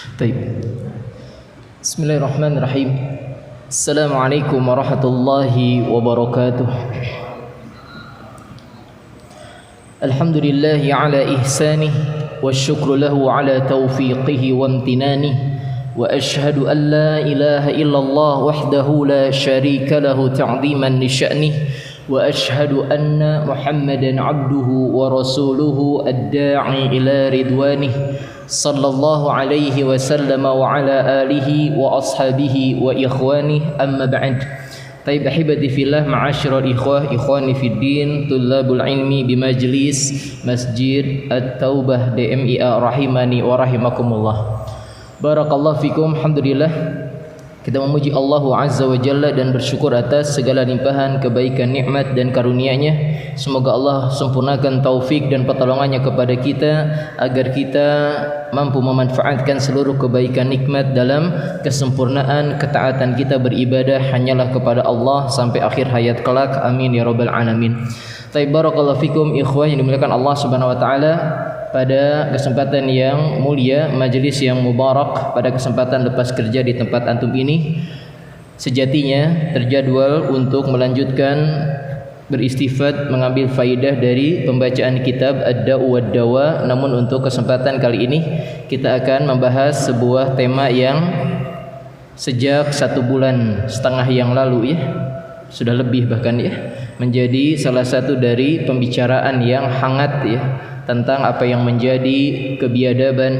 طيب بسم الله الرحمن الرحيم السلام عليكم ورحمة الله وبركاته الحمد لله على إحسانه والشكر له على توفيقه وامتنانه وأشهد أن لا إله إلا الله وحده لا شريك له تعظيما لشأنه وأشهد أن محمدا عبده ورسوله الداعي إلى رضوانه صلى الله عليه وسلم وعلى آله وأصحابه وإخوانه أما بعد. طيب أحبتي في الله معاشر الإخوة إخواني في الدين طلاب العلم بمجلس مسجد التوبة DMIA rahimani wa rahimakumullah. Barakallahu fikum. Alhamdulillah, kita memuji Allah Azza wa Jalla dan bersyukur atas segala limpahan kebaikan, nikmat dan karunia-Nya. Semoga Allah sempurnakan taufik dan pertolongannya kepada kita agar kita mampu memanfaatkan seluruh kebaikan nikmat dalam kesempurnaan ketaatan kita beribadah hanyalah kepada Allah sampai akhir hayat kelak. Amin ya rabbal alamin. Taib barakallahu fikum ikhwah yang dimuliakan Allah Subhanahu wa taala. Pada kesempatan yang mulia, majelis yang mubarak, pada kesempatan lepas kerja di tempat antum ini, sejatinya terjadwal untuk melanjutkan beristifad, mengambil faidah dari pembacaan kitab Ad-Da'u wad-Dawa. Namun untuk kesempatan kali ini kita akan membahas sebuah tema yang sejak 1,5 bulan yang lalu, ya sudah lebih bahkan, ya menjadi salah satu dari pembicaraan yang hangat, ya, tentang apa yang menjadi kebiadaban,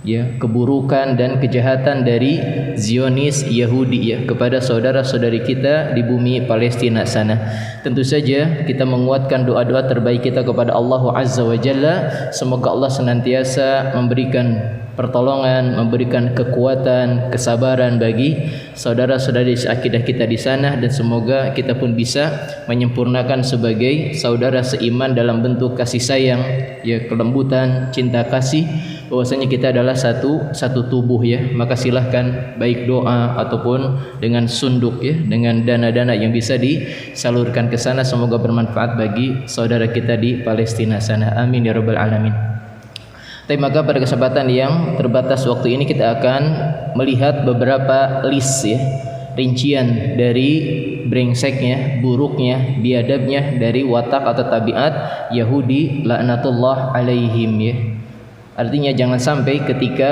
ya, keburukan dan kejahatan dari Zionis Yahudi, ya, kepada saudara-saudari kita di bumi Palestina sana. Tentu saja kita menguatkan doa-doa terbaik kita kepada Allah Azza wa Jalla. Semoga Allah senantiasa memberikan pertolongan, memberikan kekuatan, kesabaran bagi saudara-saudari seakidah kita di sana, dan semoga kita pun bisa menyempurnakan sebagai saudara seiman dalam bentuk kasih sayang, ya, kelembutan, cinta kasih, bahwasanya kita adalah satu tubuh, ya. Maka silahkan baik doa ataupun dengan sunduk, ya, dengan dana-dana yang bisa disalurkan ke sana, semoga bermanfaat bagi saudara kita di Palestina sana. Amin ya rabbal alamin. Tapi maka pada kesempatan yang terbatas waktu ini kita akan melihat beberapa list, ya, rincian dari brengseknya, buruknya, biadabnya dari watak atau tabiat Yahudi laknatullah alaihim, ya. Artinya jangan sampai ketika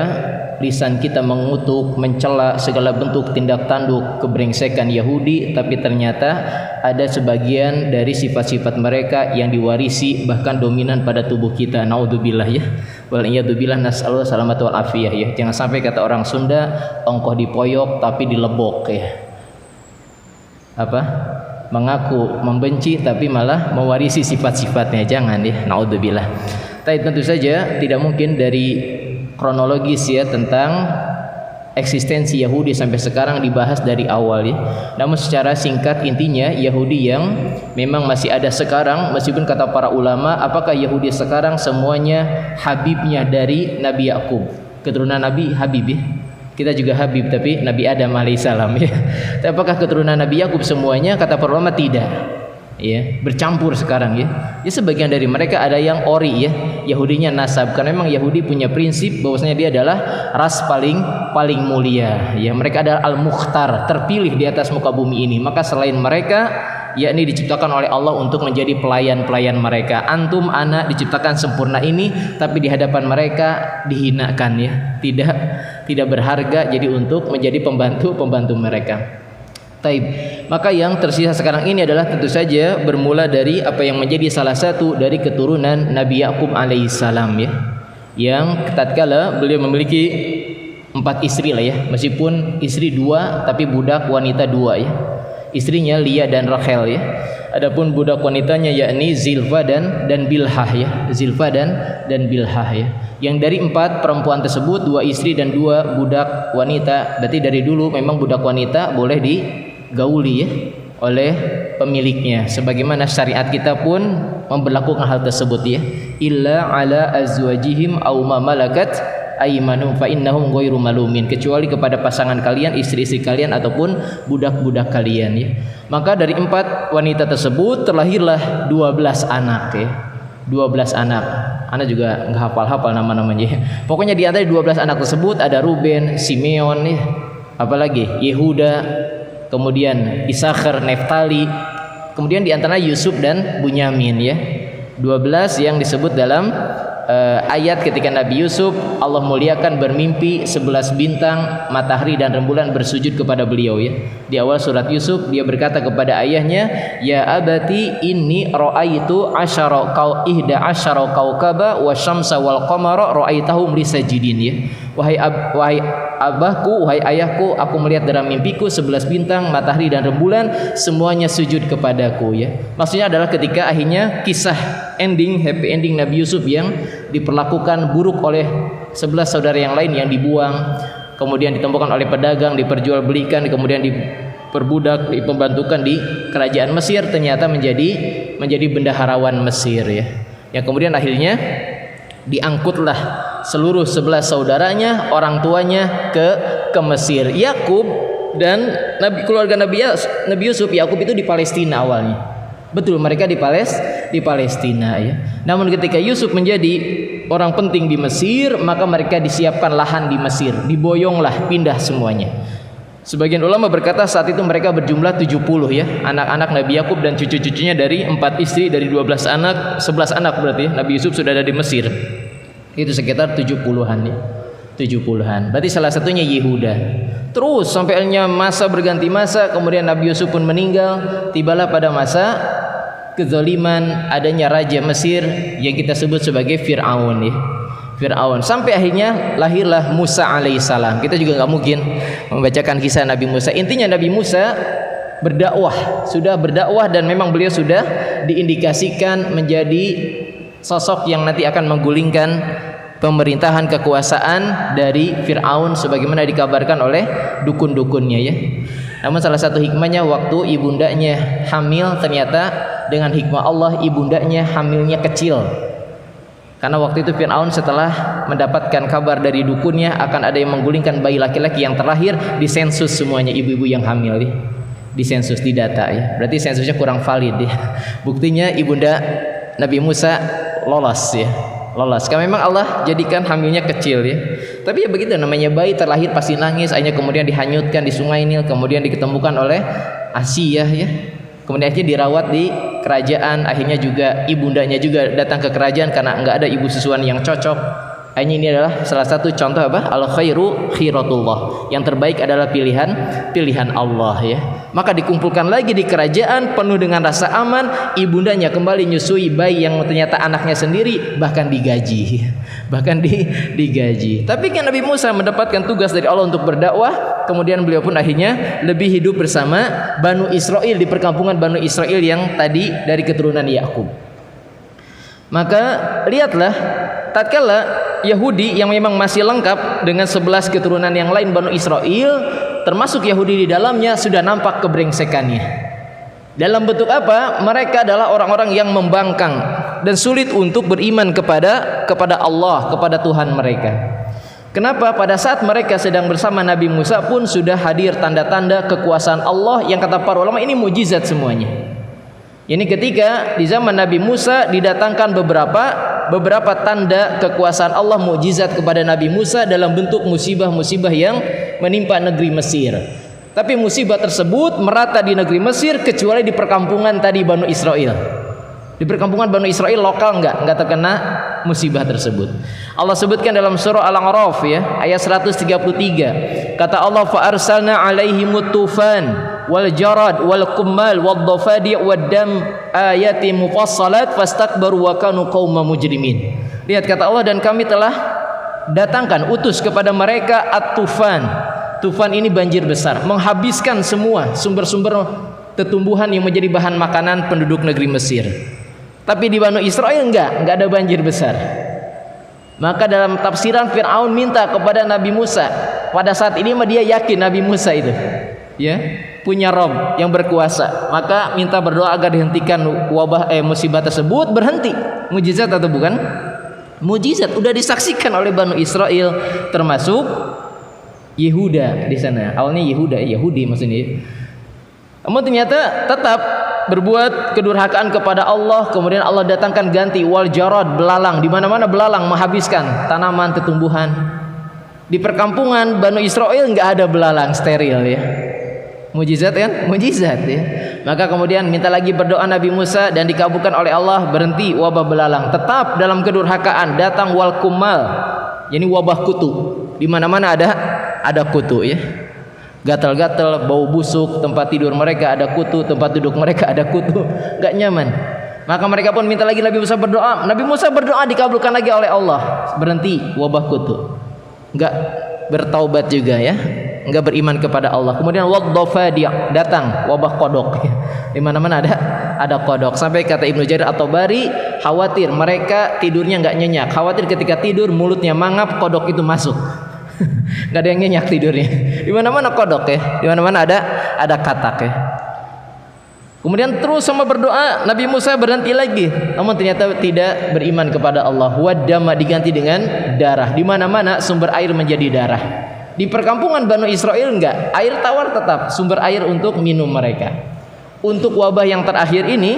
lisan kita mengutuk, mencela segala bentuk tindak tanduk kebrengsekan Yahudi, tapi ternyata ada sebagian dari sifat-sifat mereka yang diwarisi bahkan dominan pada tubuh kita. Naudzubillah, ya. Waliyadzubillah, nas'alullah salamatu wal afiyah, ya. Jangan sampai kata orang Sunda, ongkoh dipoyok tapi dilebok, ya. Apa? Mengaku membenci tapi malah mewarisi sifat-sifatnya. Jangan, ya. Naudzubillah. Tapi tentu saja tidak mungkin dari kronologis, ya, tentang eksistensi Yahudi sampai sekarang dibahas dari awal, ya. Namun secara singkat intinya Yahudi yang memang masih ada sekarang, meskipun kata para ulama, apakah Yahudi sekarang semuanya Habibnya dari Nabi Yakub, keturunan Nabi Habib, ya? Kita juga Habib tapi Nabi Adam alaihissalam, ya. Tapi apakah keturunan Nabi Yakub semuanya? Kata para ulama tidak, ya, bercampur sekarang, ya. Ya sebagian dari mereka ada yang ori, ya, Yahudinya nasab, karena memang Yahudi punya prinsip bahwasanya dia adalah ras paling mulia, ya. Mereka adalah al-mukhtar, terpilih di atas muka bumi ini. Maka selain mereka, yakni diciptakan oleh Allah untuk menjadi pelayan-pelayan mereka. Antum, anak diciptakan sempurna ini, tapi di hadapan mereka dihinakan, ya, tidak berharga, jadi untuk menjadi pembantu mereka. Taib. Maka yang tersisa sekarang ini adalah tentu saja bermula dari apa yang menjadi salah satu dari keturunan Nabi Yakub alaihissalam, ya, yang tatkala beliau memiliki 4 istri lah, ya, meskipun istri 2 tapi budak wanita 2, ya. Istrinya Lia dan Rachel, ya. Adapun budak wanitanya yakni Zilfa dan Bilhah, ya. Zilfa dan Bilhah, ya. Yang dari 4 perempuan tersebut 2 istri dan 2 budak wanita. Berarti dari dulu memang budak wanita boleh digauli, ya, oleh pemiliknya, sebagaimana syariat kita pun memberlakukan hal tersebut, ya. Illa ala azwajihim aw ma malakat aymanuhum fa innahum ghairu malumin, kecuali kepada pasangan kalian, istri-istri kalian ataupun budak-budak kalian, ya. Maka dari 4 wanita tersebut terlahirlah 12 anak, ya. 12 anak. Anda juga nggak hafal-hafal nama-namanya. Pokoknya di antara 12 anak tersebut ada Ruben, Simeon, ya, apalagi Yehuda, kemudian Isakhar, Neftali, kemudian di antara Yusuf dan Bunyamin, ya. 12 yang disebut dalam ayat ketika Nabi Yusuf Allah muliakan bermimpi 11 bintang, matahari dan rembulan bersujud kepada beliau, ya. Di awal surat Yusuf dia berkata kepada ayahnya, "Ya abati inni ra'aitu ihda asyara kaukaba wasyamsa wal qamara ra'aitahum li sajidin," ya. Wahai abahku, wahai ayahku, aku melihat dalam mimpiku 11 bintang, matahari dan rembulan semuanya sujud kepadaku, ya. Maksudnya adalah ketika akhirnya kisah happy ending Nabi Yusuf yang diperlakukan buruk oleh 11 saudara yang lain yang dibuang, kemudian ditemukan oleh pedagang, diperjualbelikan, kemudian diperbudak, dipembantukan di kerajaan Mesir, ternyata menjadi bendaharawan Mesir, ya. Yang kemudian akhirnya diangkutlah seluruh 11 saudaranya, orang tuanya ke Mesir. Yakub dan keluarga Nabi Yusuf, Yakub itu di Palestina awalnya. Betul, mereka di Palestina, ya. Namun ketika Yusuf menjadi orang penting di Mesir, maka mereka disiapkan lahan di Mesir, diboyonglah, pindah semuanya. Sebagian ulama berkata saat itu mereka berjumlah 70, ya, anak-anak Nabi Yakub dan cucu-cucunya dari 4 istri dari 12 anak, 11 anak berarti, ya. Nabi Yusuf sudah ada di Mesir. Itu sekitar 70-an, ya. 70-an. Berarti salah satunya Yehuda. Terus sampai masa berganti masa, kemudian Nabi Yusuf pun meninggal, tibalah pada masa kezaliman adanya raja Mesir yang kita sebut sebagai Fir'aun, ya. Fir'aun. Sampai akhirnya lahirlah Musa alaihissalam. Kita juga nggak mungkin membacakan kisah Nabi Musa. Intinya Nabi Musa sudah berdakwah dan memang beliau sudah diindikasikan menjadi sosok yang nanti akan menggulingkan pemerintahan kekuasaan dari Fir'aun sebagaimana dikabarkan oleh dukun-dukunnya, ya. Namun salah satu hikmahnya waktu ibundanya hamil, ternyata dengan hikmah Allah ibundanya hamilnya kecil. Karena waktu itu Fir'aun setelah mendapatkan kabar dari dukunnya akan ada yang menggulingkan bayi laki-laki yang terlahir, disensus semuanya ibu-ibu yang hamil, ya. Disensus, didata, ya. Berarti sensusnya kurang valid, ya. Buktinya ibunda Nabi Musa lolos, ya. Lolos. Karena memang Allah jadikan hamilnya kecil, ya. Tapi ya begitu, namanya bayi terlahir pasti nangis, akhirnya kemudian dihanyutkan di Sungai Nil, kemudian diketemukan oleh Asiyah, ya. Kemudian akhirnya dirawat di kerajaan, akhirnya juga ibundanya juga datang ke kerajaan karena enggak ada ibu susuan yang cocok. Akhirnya ini adalah salah satu contoh apa? Al khairu khiratullah. Yang terbaik adalah pilihan Allah, ya. Maka dikumpulkan lagi di kerajaan penuh dengan rasa aman, ibundanya kembali nyusui bayi yang ternyata anaknya sendiri, bahkan digaji. Digaji. Tapi kan Nabi Musa mendapatkan tugas dari Allah untuk berdakwah, kemudian beliau pun akhirnya lebih hidup bersama Banu Israel di perkampungan Banu Israel yang tadi dari keturunan Yakub. Maka lihatlah, tatkala Yahudi yang memang masih lengkap dengan 11 keturunan yang lain Banu Israel, termasuk Yahudi di dalamnya, sudah nampak kebrengsekannya. Dalam bentuk apa? Mereka adalah orang-orang yang membangkang dan sulit untuk beriman kepada Allah, kepada Tuhan mereka. Kenapa? Pada saat mereka sedang bersama Nabi Musa pun sudah hadir tanda-tanda kekuasaan Allah yang kata para ulama ini mukjizat semuanya. Ini ketika di zaman Nabi Musa didatangkan beberapa tanda kekuasaan Allah, mukjizat kepada Nabi Musa dalam bentuk musibah-musibah yang menimpa negeri Mesir. Tapi musibah tersebut merata di negeri Mesir kecuali di perkampungan tadi Banu Israel. Di perkampungan Banu Israel lokal enggak terkena musibah tersebut. Allah sebutkan dalam surah Al-A'raf, ya, ayat 133. Kata Allah, fa arsalna alaihimut tufan wal jarad wal qummal wad dafadi' wad dam ayatin mufassalat fastakbaru wa kanu qauman mujrimin. Lihat kata Allah, dan kami telah datangkan, utus kepada mereka at-tufan. Tufan ini banjir besar, menghabiskan semua sumber-sumber tumbuhan yang menjadi bahan makanan penduduk negeri Mesir. Tapi di Banu Israel enggak ada banjir besar. Maka dalam tafsiran Fir'aun minta kepada Nabi Musa, pada saat ini dia yakin Nabi Musa itu, ya, punya Rob yang berkuasa. Maka minta berdoa agar dihentikan musibah tersebut, berhenti. Mujizat atau bukan? Mujizat, udah disaksikan oleh Banu Israel, termasuk Yehuda di sana. Awalnya Yahudi maksudnya. Namun ternyata tetap berbuat kedurhakaan kepada Allah, kemudian Allah datangkan ganti wal jarad, belalang. Di mana-mana belalang menghabiskan tanaman, tumbuhan. Di perkampungan Banu Israel enggak ada belalang, steril ya. Mujizat kan? Mujizat ya. Maka kemudian minta lagi berdoa Nabi Musa dan dikabulkan oleh Allah, berhenti wabah belalang. Tetap dalam kedurhakaan datang wal kumal, yakni wabah kutu. Di mana-mana ada kutu ya. Gatal-gatal, bau busuk, tempat tidur mereka ada kutu, tempat duduk mereka ada kutu, enggak nyaman. Maka mereka pun minta lagi Nabi Musa berdoa. Nabi Musa berdoa dikabulkan lagi oleh Allah. Berhenti wabah kutu. Enggak bertaubat juga ya. Enggak beriman kepada Allah. Kemudian wadhafadi, datang wabah kodok. Di mana-mana ada kodok. Sampai kata Ibnu Jarir At-Tabari, khawatir mereka tidurnya enggak nyenyak. Khawatir ketika tidur mulutnya mangap, kodok itu masuk. Enggak ada yang nyenyak tidurnya. Di mana-mana kodok ya. Di mana-mana ada katak ya. Kemudian terus sama berdoa, Nabi Musa berhenti lagi. Namun ternyata tidak beriman kepada Allah. Wadama diganti dengan darah. Di mana-mana sumber air menjadi darah. Di perkampungan Banu Israel enggak, air tawar tetap sumber air untuk minum mereka. Untuk wabah yang terakhir ini,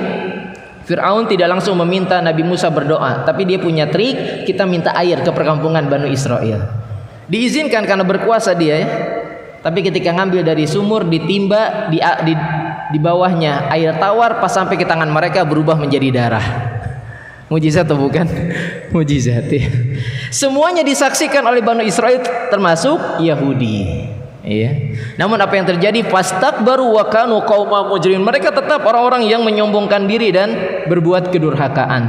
Fir'aun tidak langsung meminta Nabi Musa berdoa, tapi dia punya trik, kita minta air ke perkampungan Banu Israel. Diizinkan karena berkuasa dia ya. Tapi ketika ngambil dari sumur, ditimba di bawahnya air tawar, pas sampai ke tangan mereka berubah menjadi darah. Mujizat atau bukan? Mujizat ya. Semuanya disaksikan oleh Banu Israel termasuk Yahudi. Ya. Namun apa yang terjadi? Fastakbaru wa kanu qauma mujrimin. Mereka tetap orang-orang yang menyombongkan diri dan berbuat kedurhakaan.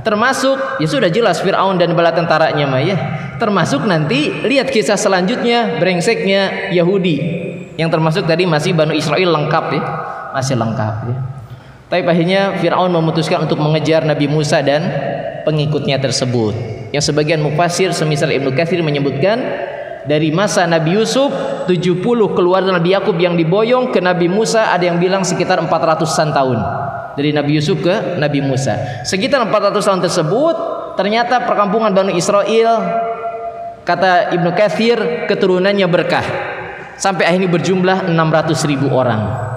Termasuk ya sudah jelas Fir'aun dan bala tentaranya mah ya. Termasuk nanti lihat kisah selanjutnya brengseknya Yahudi. Yang termasuk tadi masih Banu Israel lengkap ya. Masih lengkap ya. Tapi akhirnya Fir'aun memutuskan untuk mengejar Nabi Musa dan pengikutnya tersebut. Yang sebagian mufassir semisal Ibnu Katsir menyebutkan dari masa Nabi Yusuf 70 keluarga Nabi Yakub yang diboyong ke Nabi Musa, ada yang bilang sekitar 400-an tahun. Dari Nabi Yusuf ke Nabi Musa. Sekitar 400 tahun tersebut ternyata perkampungan Banu Israel, kata Ibnu Katsir, keturunannya berkah. Sampai akhirnya berjumlah 600.000 orang.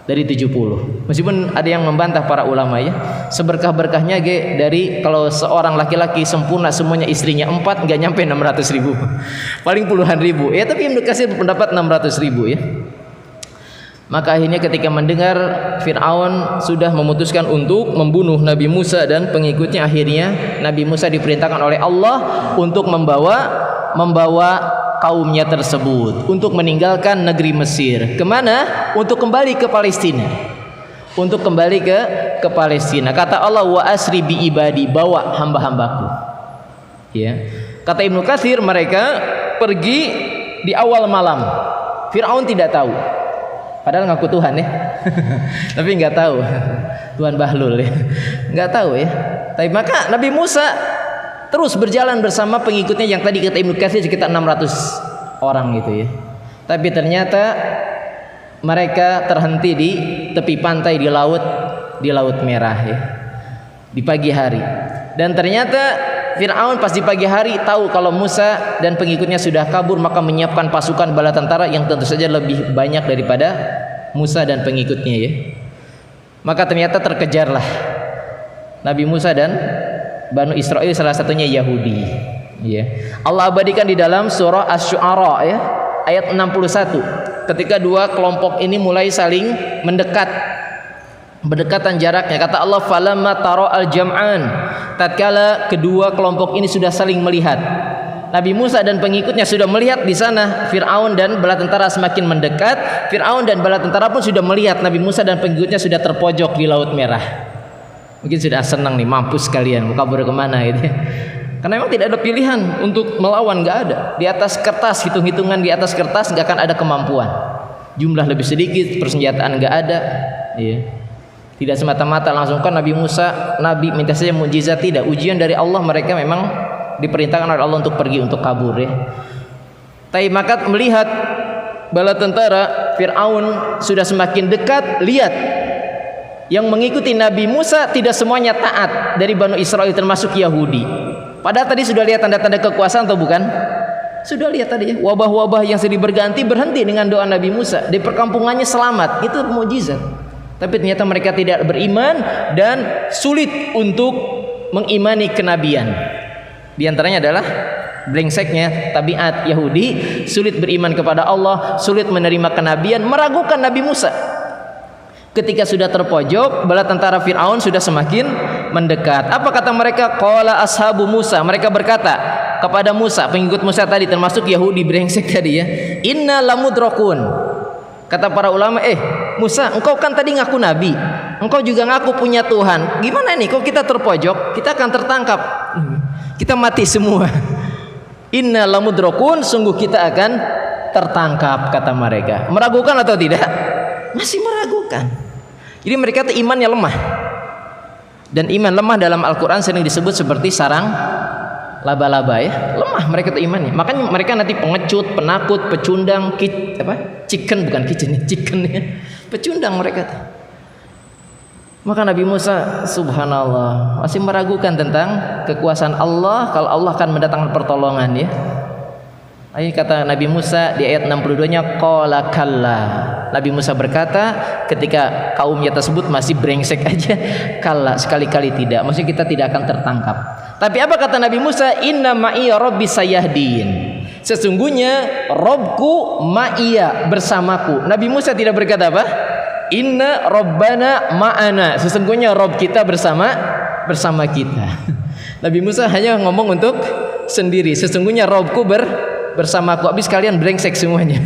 Dari 70. Meskipun ada yang membantah para ulama ya, seberkah-berkahnya dari kalau seorang laki-laki sempurna semuanya istrinya 4 nggak nyampe 600.000, paling puluhan ribu ya. Tapi Ibnu Katsir berpendapat 600.000 ya. Maka akhirnya ketika mendengar Fir'aun sudah memutuskan untuk membunuh Nabi Musa dan pengikutnya, akhirnya Nabi Musa diperintahkan oleh Allah untuk membawa kaumnya tersebut untuk meninggalkan negeri Mesir. Kemana? Untuk kembali ke Palestina. Untuk kembali ke Palestina. Kata Allah, wa asri bi ibadi, bawa hamba-hambaku. Ya. Kata Ibnu Katsir, mereka pergi di awal malam. Fir'aun tidak tahu. Padahal ngaku Tuhan ya. Tapi enggak tahu. Tuhan Bahlul ya. Enggak tahu ya. Tapi maka Nabi Musa terus berjalan bersama pengikutnya yang tadi kata Ibnu Katsir sekitar 600 orang gitu ya. Tapi ternyata mereka terhenti di tepi pantai di Laut Merah ya. Di pagi hari. Dan ternyata Fir'aun pas di pagi hari tahu kalau Musa dan pengikutnya sudah kabur, maka menyiapkan pasukan bala tentara yang tentu saja lebih banyak daripada Musa dan pengikutnya ya. Maka ternyata terkejarlah Nabi Musa dan Banu Israel, salah satunya Yahudi ya. Allah abadikan di dalam surah Asy-Syu'ara ya, ayat 61. Ketika dua kelompok ini mulai saling berdekatan jaraknya, kata Allah, falamma tara'al jam'an, tatkala kedua kelompok ini sudah saling melihat, Nabi Musa dan pengikutnya sudah melihat di sana Fir'aun dan bala tentara semakin mendekat. Fir'aun dan bala tentara pun sudah melihat Nabi Musa dan pengikutnya sudah terpojok di Laut Merah. Mungkin sudah senang nih, mampus kalian, mau kabur kemana gitu ya. Karena memang tidak ada pilihan untuk melawan, nggak ada. Di atas kertas, hitung-hitungan di atas kertas nggak akan ada kemampuan. Jumlah lebih sedikit, persenjataan nggak ada. Ya. Tidak semata-mata langsung kan Nabi Musa, Nabi minta saja mukjizat, tidak. Ujian dari Allah, mereka memang diperintahkan oleh Allah untuk pergi, untuk kabur ya. Tapi maka melihat bala tentara Fir'aun sudah semakin dekat, lihat yang mengikuti Nabi Musa tidak semuanya taat dari Banu Israel termasuk Yahudi. Padahal tadi sudah lihat tanda-tanda kekuasaan atau bukan? Sudah lihat tadi ya, wabah-wabah yang sedih berganti berhenti dengan doa Nabi Musa. Di perkampungannya selamat, itu mukjizat. Tapi ternyata mereka tidak beriman dan sulit untuk mengimani kenabian. Di antaranya adalah brengseknya tabiat Yahudi, sulit beriman kepada Allah, sulit menerima kenabian, meragukan Nabi Musa. Ketika sudah terpojok, bala tentara Fir'aun sudah semakin mendekat. Apa kata mereka? Qala ashabu Musa, mereka berkata kepada Musa, pengikut Musa tadi termasuk Yahudi brengsek tadi ya, inna lamudrakun. Kata para ulama, Musa, engkau kan tadi ngaku nabi, engkau juga ngaku punya Tuhan, gimana nih kalau kita terpojok, kita akan tertangkap, kita mati semua. Inna lamudrakun, sungguh kita akan tertangkap, kata mereka. Meragukan atau tidak? Masih meragukan. Jadi mereka itu imannya lemah. Dan iman lemah dalam Al-Quran sering disebut seperti sarang laba-laba ya. Lemah mereka itu imannya. Makanya mereka nanti pengecut, penakut, pecundang, chicken ya. Pecundang mereka tuh. Maka Nabi Musa subhanallah masih meragukan tentang kekuasaan Allah, kalau Allah akan mendatangkan pertolongan ya. Ini kata Nabi Musa di ayat 62-nya, qala kalla. Nabi Musa berkata ketika kaumnya tersebut masih brengsek aja, kalla, sekali-kali tidak. Maksudnya kita tidak akan tertangkap. Tapi apa kata Nabi Musa? Inna ma'iya rabbi sayahdin. Sesungguhnya Robku ma'iya, bersamaku. Nabi Musa tidak berkata apa? Inna rabbana ma'ana, sesungguhnya Rob kita bersama kita. Nabi Musa hanya ngomong untuk sendiri, sesungguhnya Robku bersamaku. Habis kalian brengsek semuanya.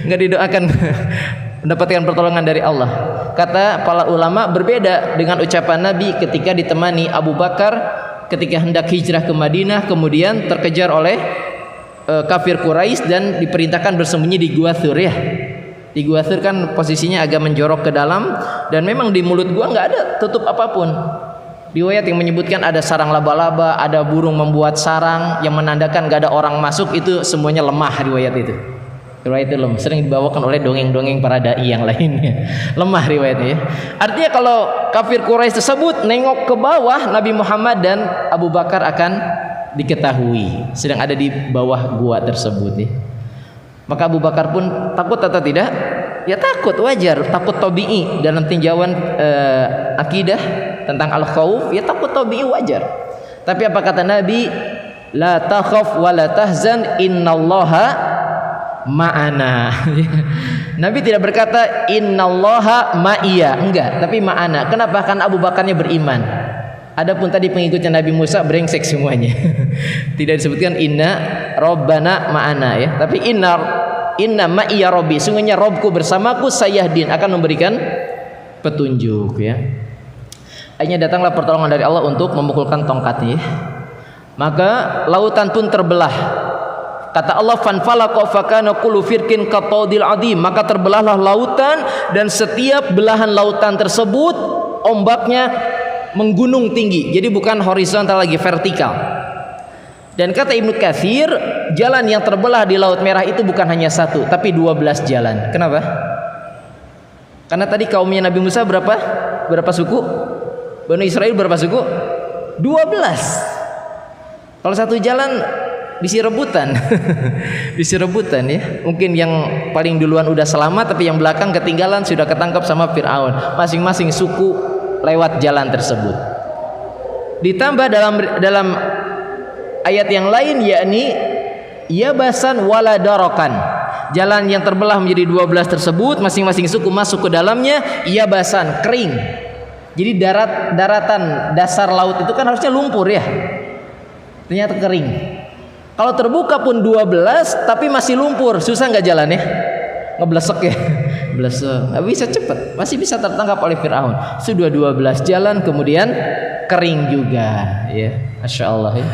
Enggak didoakan mendapatkan pertolongan dari Allah. Kata para ulama, berbeda dengan ucapan Nabi ketika ditemani Abu Bakar ketika hendak hijrah ke Madinah, kemudian terkejar oleh kafir Quraisy dan diperintahkan bersembunyi di Gua Thur ya. Di Gua Thur kan posisinya agak menjorok ke dalam, dan memang di mulut gua nggak ada tutup apapun. Riwayat yang menyebutkan ada sarang laba-laba, ada burung membuat sarang yang menandakan nggak ada orang masuk, itu semuanya lemah riwayat itu. Riwayat itu lemah, sering dibawakan oleh dongeng-dongeng para dai yang lainnya. Lemah riwayatnya ya. Artinya kalau kafir Quraisy tersebut nengok ke bawah, Nabi Muhammad dan Abu Bakar akan diketahui sedang ada di bawah gua tersebut ya. Maka Abu Bakar pun takut atau tidak? Ya takut, wajar, takut tabi'i dalam tinjauan akidah tentang al-khauf, ya takut tabi'i wajar. Tapi apa kata Nabi? La takhaf wa la tahzan innallaha ma'ana. Nabi tidak berkata innallaha ma'iya, enggak, tapi ma'ana. Kenapa? Karena Abu Bakarnya beriman. Adapun tadi pengikutnya Nabi Musa brengsek semuanya. Tidak disebutkan inna rabbana ma'ana ya, tapi inna ma'iya rabbi, sungguhnya Robku bersamaku, sayahdin, akan memberikan petunjuk ya. Akhirnya datanglah pertolongan dari Allah untuk memukulkan tongkatnya. Maka lautan pun terbelah. Kata Allah, fanfalaqa fakana kullu firqin qataudil adim, maka terbelahlah lautan, dan setiap belahan lautan tersebut ombaknya menggunung tinggi. Jadi bukan horizontal lagi, vertikal. Dan kata Ibnu Katsir, jalan yang terbelah di Laut Merah itu bukan hanya satu, tapi 12 jalan. Kenapa? Karena tadi kaumnya Nabi Musa berapa? Berapa suku? Bani Israel berapa suku? 12. Kalau satu jalan bisi rebutan. Bisi rebutan ya. Mungkin yang paling duluan udah selamat, tapi yang belakang ketinggalan, sudah ketangkap sama Fir'aun. Masing-masing suku lewat jalan tersebut. Ditambah dalam ayat yang lain, yakni yabasan wala darakan, jalan yang terbelah menjadi 12 tersebut, masing-masing suku masuk ke dalamnya yabasan, kering. Jadi daratan dasar laut itu kan harusnya lumpur ya, ternyata kering. Kalau terbuka pun 12 tapi masih lumpur, susah nggak jalan ya? Ngeblesek ya, blesek, nggak bisa cepat, masih bisa tertangkap oleh Fir'aun. Sudah 12 jalan kemudian kering juga ya, Masya Allah ya.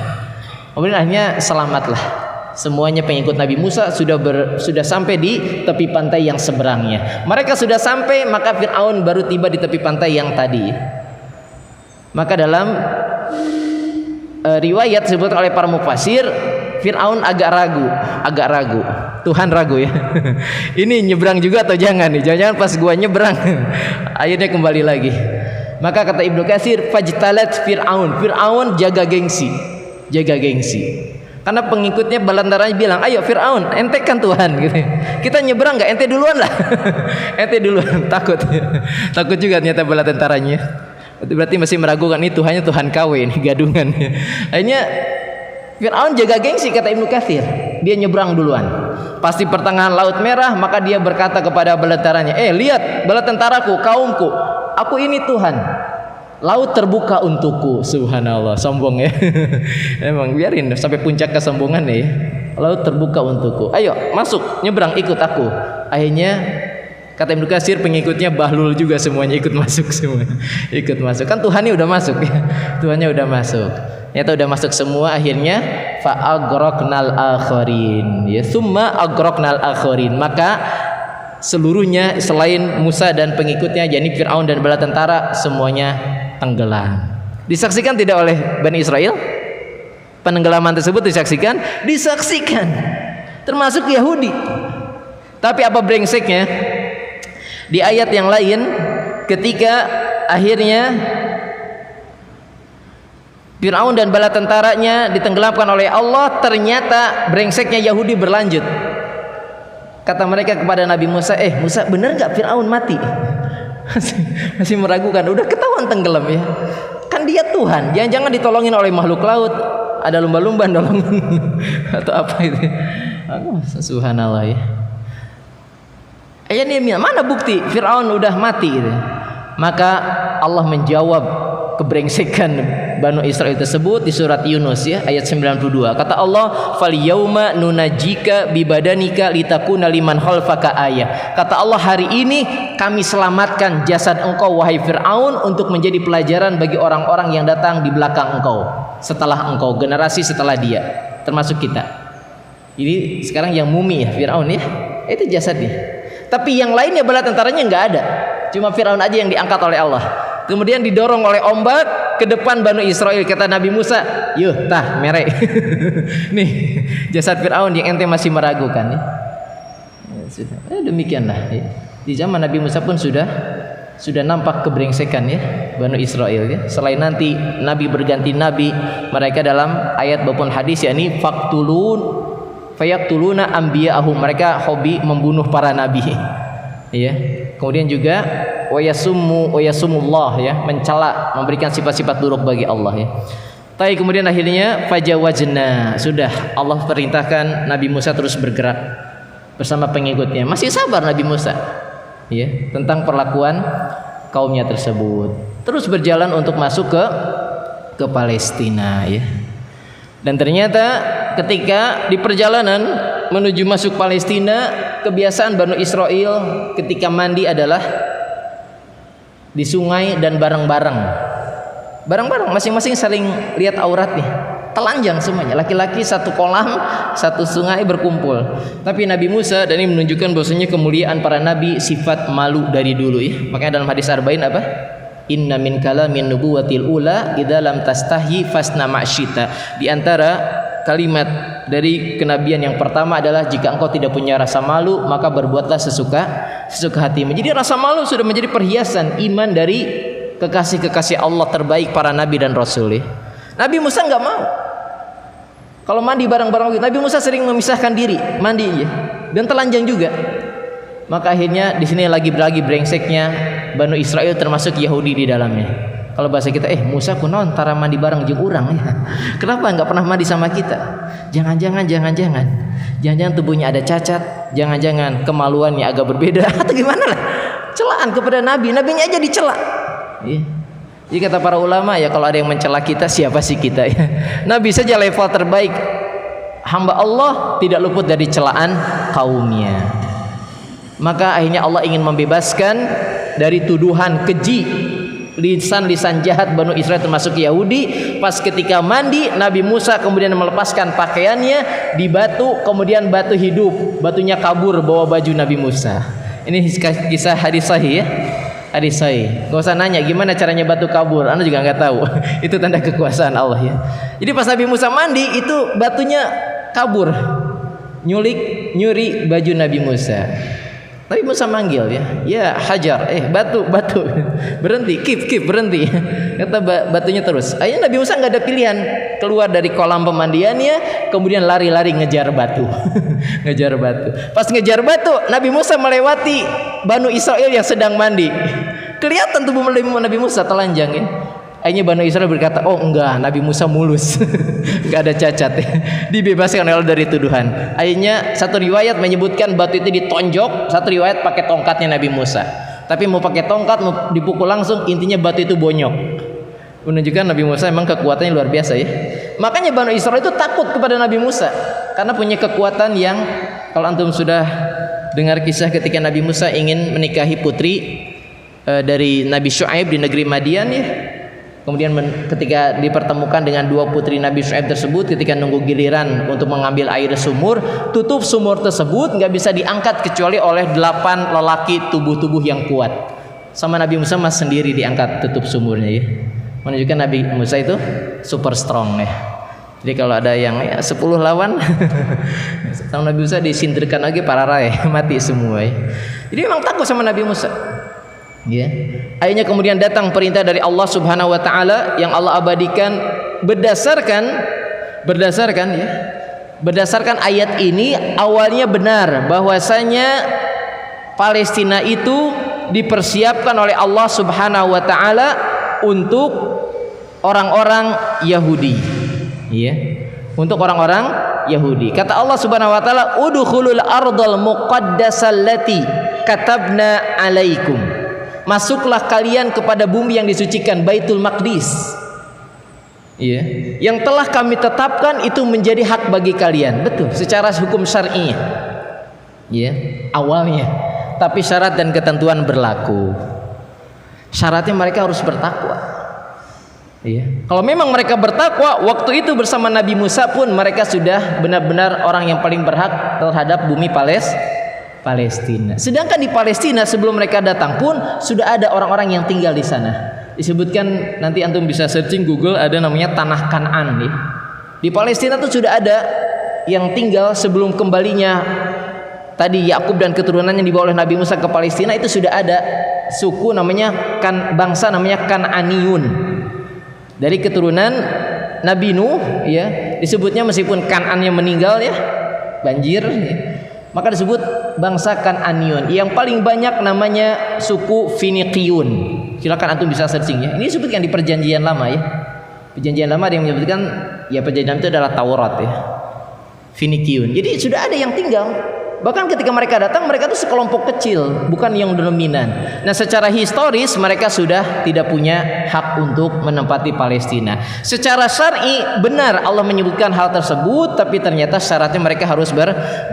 Kemudian akhirnya selamatlah semuanya pengikut Nabi Musa, sudah sampai di tepi pantai yang seberangnya. Mereka sudah sampai, maka Fir'aun baru tiba di tepi pantai yang tadi. Maka dalam riwayat disebut oleh para mufasir, Fir'aun agak ragu. Tuhan ragu ya. Ini nyebrang juga atau jangan nih? Jangan-jangan pas gua nyebrang akhirnya kembali lagi. Maka kata Ibnu Katsir, fajtalat Fir'aun jaga gengsi. Karena pengikutnya balantaranya bilang, ayo Fir'aun, ente kan Tuhan gitu. Kita nyebrang nggak? Ente duluan lah. Ente duluan. Takut. Takut juga ternyata bala tentaranya. Berarti masih meragukan ini Tuhannya Tuhan KW ini, gadungan. Akhirnya Fir'aun jaga gengsi, kata Ibnu Katsir. Dia nyebrang duluan. Pasti pertengahan Laut Merah, maka dia berkata kepada bala tentaranya, lihat bala tentaraku, kaumku, aku ini Tuhan. Laut terbuka untukku. Subhanallah, sombong ya. Emang biarin sampai puncak kesombongan ya. Laut terbuka untukku. Ayo masuk, nyebrang, ikut aku. Akhirnya kata Ibnu Katsir, pengikutnya Bahlul juga semuanya ikut masuk semua. Ikut masuk. Kan Tuhannya udah masuk ya. Tuhannya udah masuk. Ternyata udah masuk semua. Akhirnya fa agraqnal akharin. Ya, summa agraqnal akharin. Maka seluruhnya selain Musa dan pengikutnya, yakni Fir'aun dan bala tentara, semuanya tenggelam. Disaksikan tidak oleh Bani Israel? Penenggelaman tersebut disaksikan? Disaksikan. Termasuk Yahudi. Tapi apa brengseknya? Di ayat yang lain, ketika akhirnya Fir'aun dan bala tentaranya ditenggelamkan oleh Allah, ternyata brengseknya Yahudi berlanjut. Kata mereka kepada Nabi Musa, Musa, benar gak Fir'aun mati? Masih meragukan. Udah ketahuan tenggelam ya. Kan dia Tuhan. Jangan-jangan ditolongin oleh makhluk laut. Ada lumba-lumba nolongin atau apa itu. Subhanallah ya. Dia mana bukti Fir'aun udah mati gitu. Maka Allah menjawab kebrengsekan Banu Israel tersebut di surat Yunus ya, ayat 92. Kata Allah, "Fal yauma nunajjika bibadanika litakuna liman khalfaka ayah." Kata Allah, hari ini kami selamatkan jasad engkau wahai Fir'aun untuk menjadi pelajaran bagi orang-orang yang datang di belakang engkau, setelah engkau, generasi setelah dia, termasuk kita. Ini sekarang yang mumi ya Fir'aun ya. Itu jasadnya. Tapi yang lainnya bala tentaranya enggak ada. Cuma Fir'aun aja yang diangkat oleh Allah. Kemudian didorong oleh ombak ke depan Banu Israel. Kata Nabi Musa, "Yuh, tah merek." Nih, jasad Fir'aun yang ente masih meragukan ya. Demikianlah ya. Di zaman Nabi Musa pun sudah nampak kebrengsekan ya Banu Israel ya. Selain nanti Nabi berganti Nabi, mereka dalam ayat maupun hadis yakni fayaktuluna anbiya'ahum, mereka hobi membunuh para nabi ya. Kemudian juga wayasumullah ya, mencela, memberikan sifat-sifat buruk bagi Allah ya. Tapi kemudian akhirnya fajawazna, sudah Allah perintahkan Nabi Musa terus bergerak bersama pengikutnya. Masih sabar Nabi Musa ya tentang perlakuan kaumnya tersebut. Terus berjalan untuk masuk ke Palestina ya. Dan ternyata ketika di perjalanan menuju masuk Palestina, kebiasaan Banu Israel ketika mandi adalah di sungai dan bareng-bareng masing-masing saling lihat auratnya, telanjang semuanya, laki-laki satu kolam, satu sungai berkumpul. Tapi Nabi Musa, dan ini menunjukkan bahwasanya kemuliaan para nabi, sifat malu dari dulu ya. Makanya dalam hadis arba'in apa? Inna min kalamin nubuwatil ula idza lam tastahi fasna ma'syita. Di antara kalimat dari kenabian yang pertama adalah jika engkau tidak punya rasa malu, maka berbuatlah sesuka hatimu. Jadi rasa malu sudah menjadi perhiasan iman dari kekasih-kekasih Allah terbaik, para nabi dan rasul ya. Nabi Musa enggak mau kalau mandi bareng-bareng. Nabi Musa sering memisahkan diri mandi ya, dan telanjang juga. Maka akhirnya di sini lagi brengseknya Banu Israel, termasuk Yahudi di dalamnya. Kalau bahasa kita, Musa kunaon tara mandi bareng jeung urang ya. Kenapa enggak pernah mandi sama kita? Jangan-jangan tubuhnya ada cacat, jangan-jangan kemaluannya agak berbeda atau gimana lah. Celaan kepada nabinya aja dicela. Ya. Jadi kata para ulama ya, kalau ada yang mencela kita, siapa sih kita ya? Nabi saja level terbaik. Hamba Allah tidak luput dari celaan kaumnya. Maka akhirnya Allah ingin membebaskan dari tuduhan keji, lisan-lisan jahat Banu Israel termasuk Yahudi. Pas ketika mandi, Nabi Musa kemudian melepaskan pakaiannya di batu, kemudian batu hidup, batunya kabur bawa baju Nabi Musa. Ini kisah hadis sahih ya. Hadis sahih. Gak usah nanya gimana caranya batu kabur, Anda juga nggak tahu. Itu tanda kekuasaan Allah ya. Jadi pas Nabi Musa mandi, itu batunya kabur, nyuri baju Nabi Musa. Nabi Musa manggil ya, ya Hajar, batu, berhenti, keep, berhenti. Kata batunya terus. Akhirnya Nabi Musa nggak ada pilihan, keluar dari kolam pemandiannya, kemudian lari-lari ngejar batu, ngejar batu. Pas ngejar batu, Nabi Musa melewati Banu Israel yang sedang mandi. Kelihatan tubuh Nabi Musa telanjang ya. Akhirnya Banu Israel berkata, oh enggak, Nabi Musa mulus, enggak ada cacat, dibebaskan oleh Allah dari tuduhan. Akhirnya satu riwayat menyebutkan batu itu ditonjok, satu riwayat pakai tongkatnya Nabi Musa. Tapi mau pakai tongkat, mau dipukul langsung, intinya batu itu bonyok. Menunjukkan Nabi Musa memang kekuatannya luar biasa ya. Makanya Banu Israel itu takut kepada Nabi Musa karena punya kekuatan yang, kalau antum sudah dengar kisah ketika Nabi Musa ingin menikahi putri dari Nabi Syuaib di negeri Madian ya. Kemudian ketika dipertemukan dengan dua putri Nabi Syuaib tersebut, ketika nunggu giliran untuk mengambil air sumur, tutup sumur tersebut nggak bisa diangkat kecuali oleh 8 lelaki tubuh-tubuh yang kuat. Sama Nabi Musa mas sendiri diangkat tutup sumurnya ya. Menunjukkan Nabi Musa itu super strong ya. Jadi kalau ada yang 10 lawan sama Nabi Musa disindirkan lagi para rai mati semua ya. Jadi memang takut sama Nabi Musa. Ya. Akhirnya kemudian datang perintah dari Allah Subhanahu wa taala yang Allah abadikan berdasarkan ayat ini. Awalnya benar bahwasanya Palestina itu dipersiapkan oleh Allah Subhanahu wa taala untuk orang-orang Yahudi. Ya. Untuk orang-orang Yahudi. Kata Allah Subhanahu wa taala, "Udkhulul ardal muqaddasallati katabna 'alaikum." Masuklah kalian kepada bumi yang disucikan, Baitul Maqdis. Iya, yang telah kami tetapkan itu menjadi hak bagi kalian. Betul, secara hukum syar'i. Iya, awalnya. Tapi syarat dan ketentuan berlaku. Syaratnya mereka harus bertakwa. Iya. Kalau memang mereka bertakwa, waktu itu bersama Nabi Musa pun mereka sudah benar-benar orang yang paling berhak terhadap bumi Palestina. Sedangkan di Palestina sebelum mereka datang pun sudah ada orang-orang yang tinggal di sana. Disebutkan, nanti antum bisa searching Google, ada namanya tanah Kan'an nih. Di Palestina tuh sudah ada yang tinggal sebelum kembalinya tadi Yakub dan keturunannya dibawa oleh Nabi Musa ke Palestina. Itu sudah ada suku namanya bangsa namanya Kan'aniyun. Dari keturunan Nabi Nuh ya, disebutnya meskipun Kan'annya meninggal ya, banjir ya, maka disebut bangsa Kan'aniyun. Yang paling banyak namanya suku Finiqiyun. Silakan antum bisa searching ya. Ini disebutkan di Perjanjian Lama ya. Perjanjian Lama yang menyebutkan ya perjanjian itu adalah Taurat ya. Finiqiyun. Jadi sudah ada yang tinggal. Bahkan ketika mereka datang, mereka itu sekelompok kecil, bukan yang dominan. Nah, secara historis mereka sudah tidak punya hak untuk menempati Palestina. Secara syar'i benar Allah menyebutkan hal tersebut, tapi ternyata syaratnya mereka harus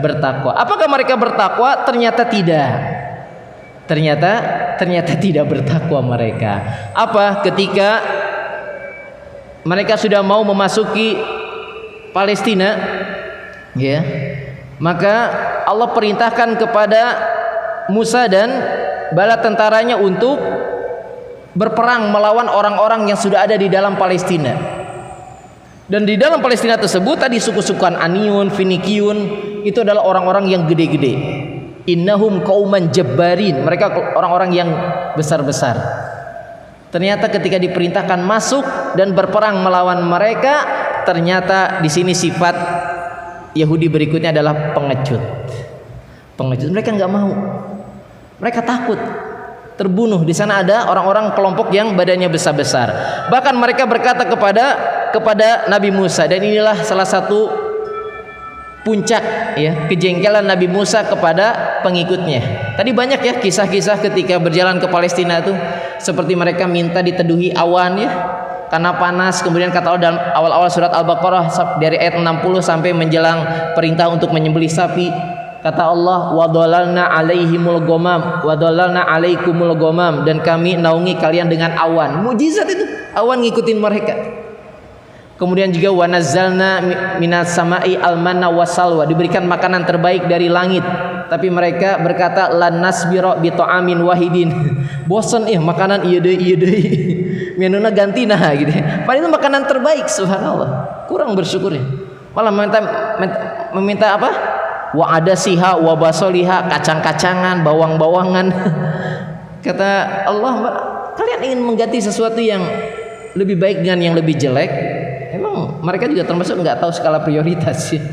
bertakwa. Apakah mereka bertakwa? Ternyata tidak. Ternyata tidak bertakwa mereka. Apa? Ketika mereka sudah mau memasuki Palestina, ya. Maka Allah perintahkan kepada Musa dan bala tentaranya untuk berperang melawan orang-orang yang sudah ada di dalam Palestina. Dan di dalam Palestina tersebut tadi suku-suku Aniyun, Finikiyun itu adalah orang-orang yang gede-gede. Innahum qauman jabbarin, mereka orang-orang yang besar-besar. Ternyata ketika diperintahkan masuk dan berperang melawan mereka, ternyata di sini sifat Yahudi berikutnya adalah pengecut. Mereka nggak mau. Mereka takut terbunuh. Di sana ada orang-orang kelompok yang badannya besar-besar. Bahkan mereka berkata kepada Nabi Musa, dan inilah salah satu puncak ya kejengkelan Nabi Musa kepada pengikutnya. Tadi banyak ya kisah-kisah ketika berjalan ke Palestina itu, seperti mereka minta diteduhi awan ya. Karena panas, kemudian kata Allah dalam awal-awal surat Al-Baqarah dari ayat 60 sampai menjelang perintah untuk menyembelih sapi, kata Allah, wadhalalna alaihimul ghamam wadhalalna alaikumul ghamam, dan kami naungi kalian dengan awan. Mukjizat itu, awan ngikutin mereka. Kemudian juga wanazzalna minas samai almanna wasalwa, diberikan makanan terbaik dari langit. Tapi mereka berkata lan nasbira bi ta'amin wahidin. Bosan makanan ieu deui. Menuna ganti nah gitu. Padahal itu makanan terbaik, subhanallah. Kurang bersyukur ya. Malah meminta apa? wa adasiha wa basoliha, kacang-kacangan, bawang-bawangan. Kata Allah, kalian ingin mengganti sesuatu yang lebih baik dengan yang lebih jelek? Emang mereka juga termasuk nggak tahu skala prioritas ya.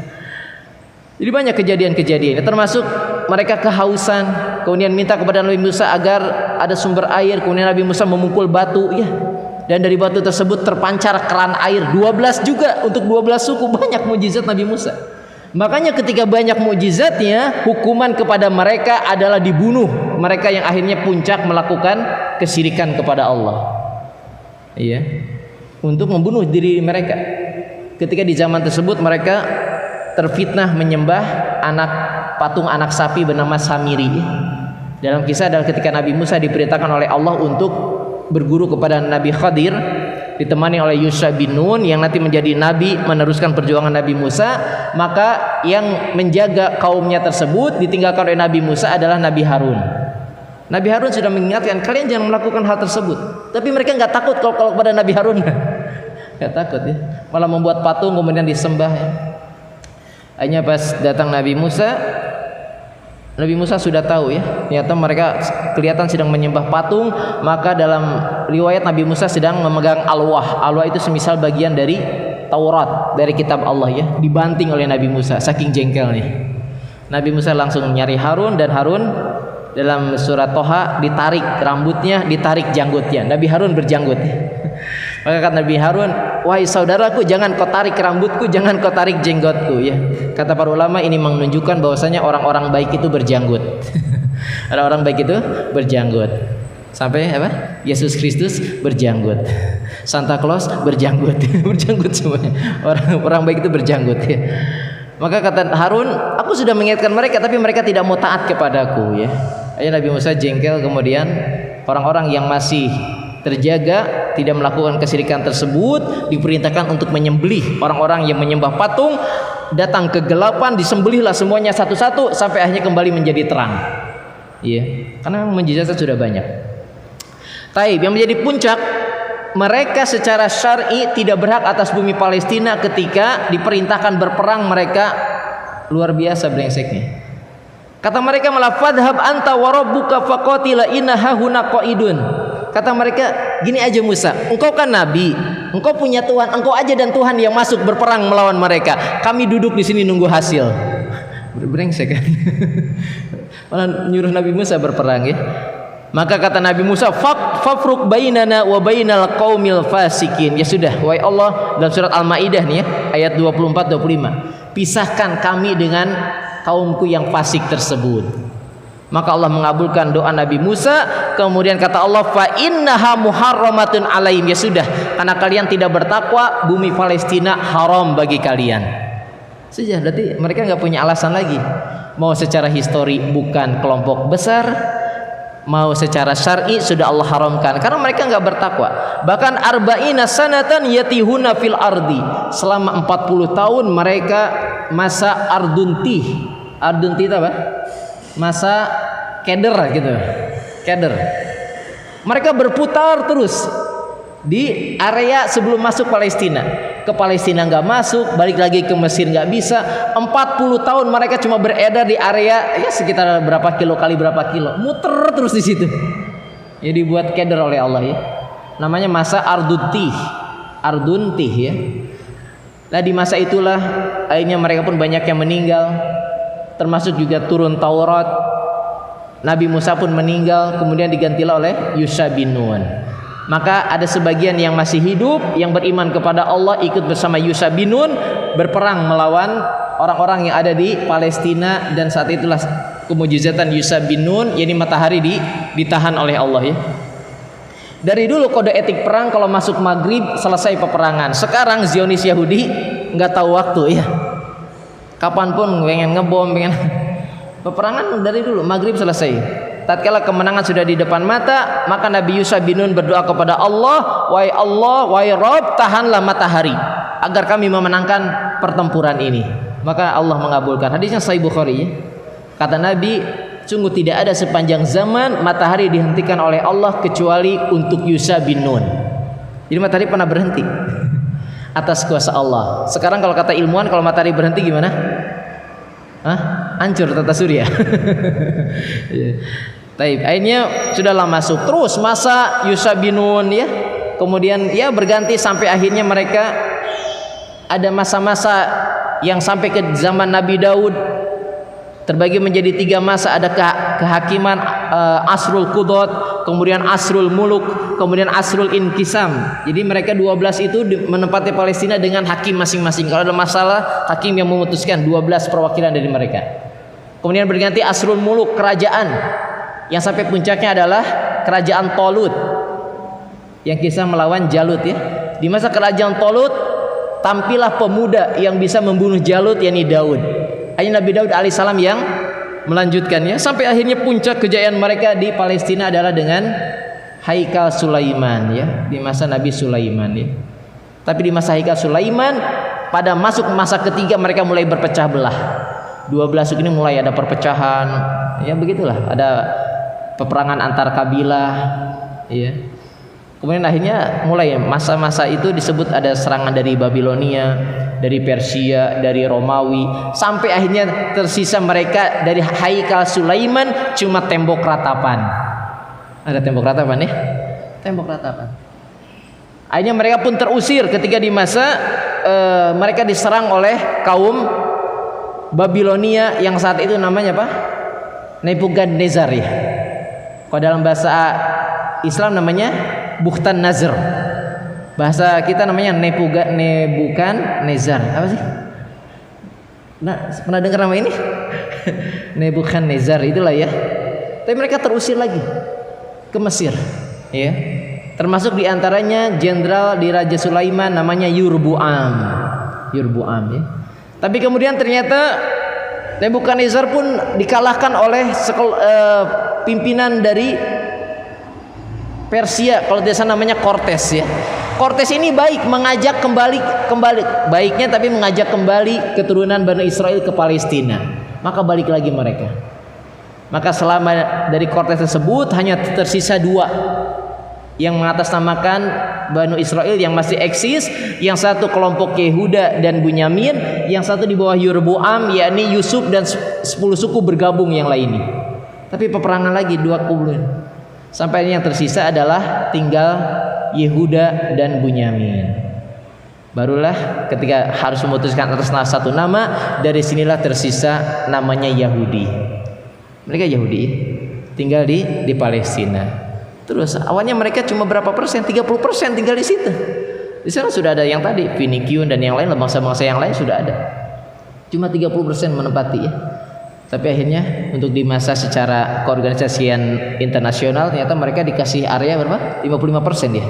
Jadi banyak kejadian-kejadian, termasuk mereka kehausan, kemudian minta kepada Nabi Musa agar ada sumber air, kemudian Nabi Musa memukul batu ya. Dan dari batu tersebut terpancar keran air 12 juga untuk 12 suku. Banyak mukjizat Nabi Musa. Makanya ketika banyak mukjizatnya, hukuman kepada mereka adalah dibunuh. Mereka yang akhirnya puncak melakukan kesyirikan kepada Allah. Iya. Untuk membunuh diri mereka. Ketika di zaman tersebut mereka terfitnah menyembah patung anak sapi bernama Samiri. Dalam kisah adalah ketika Nabi Musa diperintahkan oleh Allah untuk berguru kepada Nabi Khadir, ditemani oleh Yusha bin Nun yang nanti menjadi nabi meneruskan perjuangan Nabi Musa. Maka yang menjaga kaumnya tersebut ditinggalkan oleh Nabi Musa adalah Nabi Harun. Nabi Harun sudah mengingatkan, kalian jangan melakukan hal tersebut. Tapi mereka nggak takut kalau kepada Nabi Harun. Nggak takut ya, malah membuat patung kemudian disembah ya. Akhirnya pas datang Nabi Musa sudah tahu ya, ternyata mereka kelihatan sedang menyembah patung. Maka dalam riwayat Nabi Musa sedang memegang alwah. Alwah itu semisal bagian dari Taurat, dari kitab Allah ya, dibanting oleh Nabi Musa, saking jengkelnya. Nabi Musa langsung nyari Harun, dan Harun dalam surat Toha ditarik rambutnya, ditarik janggutnya. Nabi Harun berjanggut. Maka kata Nabi Harun, wahai saudaraku, jangan kau tarik rambutku, jangan kau tarik jenggotku ya. Kata para ulama, ini menunjukkan bahwasanya orang-orang baik itu berjanggut. Orang-orang baik itu berjanggut. Sampai apa? Yesus Kristus berjanggut. Santa Claus berjanggut. Berjanggut semuanya. Orang baik itu berjanggut ya. Maka kata Harun, aku sudah mengingatkan mereka tapi mereka tidak mau taat kepadaku ya. Akhirnya Nabi Musa jengkel, kemudian orang-orang yang masih terjaga tidak melakukan kesyirikan tersebut diperintahkan untuk menyembelih orang-orang yang menyembah patung. Datang kegelapan, disembelihlah semuanya satu-satu sampai akhirnya kembali menjadi terang. Iya, karena mukjizatnya sudah banyak. Taib, yang menjadi puncak, mereka secara syar'i tidak berhak atas bumi Palestina ketika diperintahkan berperang. Mereka luar biasa brengseknya. Kata mereka, malah fadhhab anta wa rabbuka faqatila inna hahuna qaidun. Kata mereka, gini aja Musa, engkau kan nabi, engkau punya Tuhan, engkau aja dan Tuhan yang masuk berperang melawan mereka. Kami duduk di sini nunggu hasil. Brengsek kan? Malah nyuruh Nabi Musa berperang ya. Maka kata Nabi Musa, fafruq bainana wa bainal qaumil fasikin. Ya sudah, wahai Allah, dalam surat Al-Maidah nih ya, ayat 24-25. Pisahkan kami dengan kaumku yang fasik tersebut. Maka Allah mengabulkan doa Nabi Musa. Kemudian kata Allah, fa innaha muharramatun alaihim. Ya sudah, karena kalian tidak bertakwa, bumi Palestina haram bagi kalian. Sudah, berarti mereka nggak punya alasan lagi. Mau secara histori bukan kelompok besar, mau secara syar'i sudah Allah haramkan karena mereka nggak bertakwa. Bahkan arba'ina sanatan yatihuna fil ardi. Selama 40 tahun mereka masa arduntih. Arduntih itu apa? Masa keder gitu. Keder. Mereka berputar terus di area sebelum masuk Palestina. Ke Palestina nggak masuk, balik lagi ke Mesir nggak bisa. 40 tahun mereka cuma beredar di area ya sekitar berapa kilo kali berapa kilo, muter terus di situ. Ya dibuat keder oleh Allah ya. Namanya masa arduntih ya. Nah di masa itulah akhirnya mereka pun banyak yang meninggal, termasuk juga turun Taurat. Nabi Musa pun meninggal, kemudian digantilah oleh Yusha bin Nun. Maka ada sebagian yang masih hidup, yang beriman kepada Allah, ikut bersama Yusha bin Nun berperang melawan orang-orang yang ada di Palestina. Dan saat itulah kemujizatan Yusha bin Nun, yakni matahari ditahan oleh Allah ya. Dari dulu kode etik perang, kalau masuk maghrib selesai peperangan. Sekarang Zionis Yahudi nggak tahu waktu ya. Kapanpun pengen ngebom, pengen peperangan dari dulu maghrib selesai. Tatkala kemenangan sudah di depan mata, maka Nabi Yusha bin Nun berdoa kepada Allah, wahai Rabb, tahanlah matahari agar kami memenangkan pertempuran ini. Maka Allah mengabulkan. Hadisnya Sahih Bukhari ya. Kata Nabi, sungguh tidak ada sepanjang zaman matahari dihentikan oleh Allah kecuali untuk Yusha bin Nun. Jadi matahari pernah berhenti atas kuasa Allah. Sekarang kalau kata ilmuwan, kalau matahari berhenti gimana? Hah? hancur tata surya. Taib, akhirnya sudahlah masuk terus masa Yusabinun ya. Kemudian ya berganti sampai akhirnya mereka ada masa-masa yang sampai ke zaman Nabi Daud terbagi menjadi 3 masa. Ada kehakiman Asrul Qudot, kemudian Asrul Muluk, kemudian Asrul Inkisam. Jadi mereka 12 itu menempati Palestina dengan hakim masing-masing. Kalau ada masalah, hakim yang memutuskan, 12 perwakilan dari mereka. Kemudian berganti Asrul Muluk, kerajaan, yang sampai puncaknya adalah kerajaan Tolut yang kisah melawan Jalut ya. Di masa kerajaan Tolut tampillah pemuda yang bisa membunuh Jalut, yakni Daud. Hanya Nabi Daud alaihissalam yang melanjutkannya sampai akhirnya puncak kejayaan mereka di Palestina adalah dengan Haikal Sulaiman ya, di masa Nabi Sulaiman ya. Tapi di masa Haikal Sulaiman pada masuk masa ketiga mereka mulai berpecah belah. 12 suku ini mulai ada perpecahan ya, begitulah, ada peperangan antar kabilah ya. Kemudian akhirnya mulai masa-masa itu disebut ada serangan dari Babilonia, dari Persia, dari Romawi, sampai akhirnya tersisa mereka dari Haikal Sulaiman cuma tembok ratapan. Ada tembok ratapan ya? Tembok ratapan. Akhirnya mereka pun terusir ketika di masa mereka diserang oleh kaum Babilonia yang saat itu namanya apa? Nebukadnezar ya. Kalau dalam bahasa Islam namanya Bukhtan Nazr. Bahasa kita namanya Nebukadnezar. Apa sih? Nah, pernah dengar nama ini? Nebukadnezar itulah ya. Tapi mereka terusir lagi ke Mesir, ya. Termasuk diantaranya jenderal di Raja Sulaiman namanya Yurbuam ya. Tapi kemudian ternyata Nebukadnezar pun dikalahkan oleh pimpinan dari Persia, kalau tidak salah namanya Cortes ya. Cortes ini baik, mengajak kembali baiknya, tapi mengajak kembali keturunan Bani Israel ke Palestina. Maka balik lagi mereka. Maka selama dari Cortes tersebut hanya tersisa 2 yang mengatasnamakan Bani Israel yang masih eksis. Yang satu kelompok Yehuda dan Bunyamin, yang satu di bawah Yurbuam, yakni Yusuf dan 10 suku bergabung yang lainnya. Tapi peperangan lagi 2 kubu. Sampai yang tersisa adalah tinggal Yehuda dan Bunyamin. Barulah ketika harus memutuskan atas satu nama, dari sinilah tersisa namanya Yahudi. Mereka Yahudi tinggal di Palestina. Terus awalnya mereka cuma berapa persen? 30% tinggal di situ. Di sana sudah ada yang tadi Finikiun dan yang lain, bangsa-bangsa yang lain sudah ada. Cuma 30% menempati ya. Tapi akhirnya untuk di masa secara keorganisasian internasional ternyata mereka dikasih area berapa? 55% ya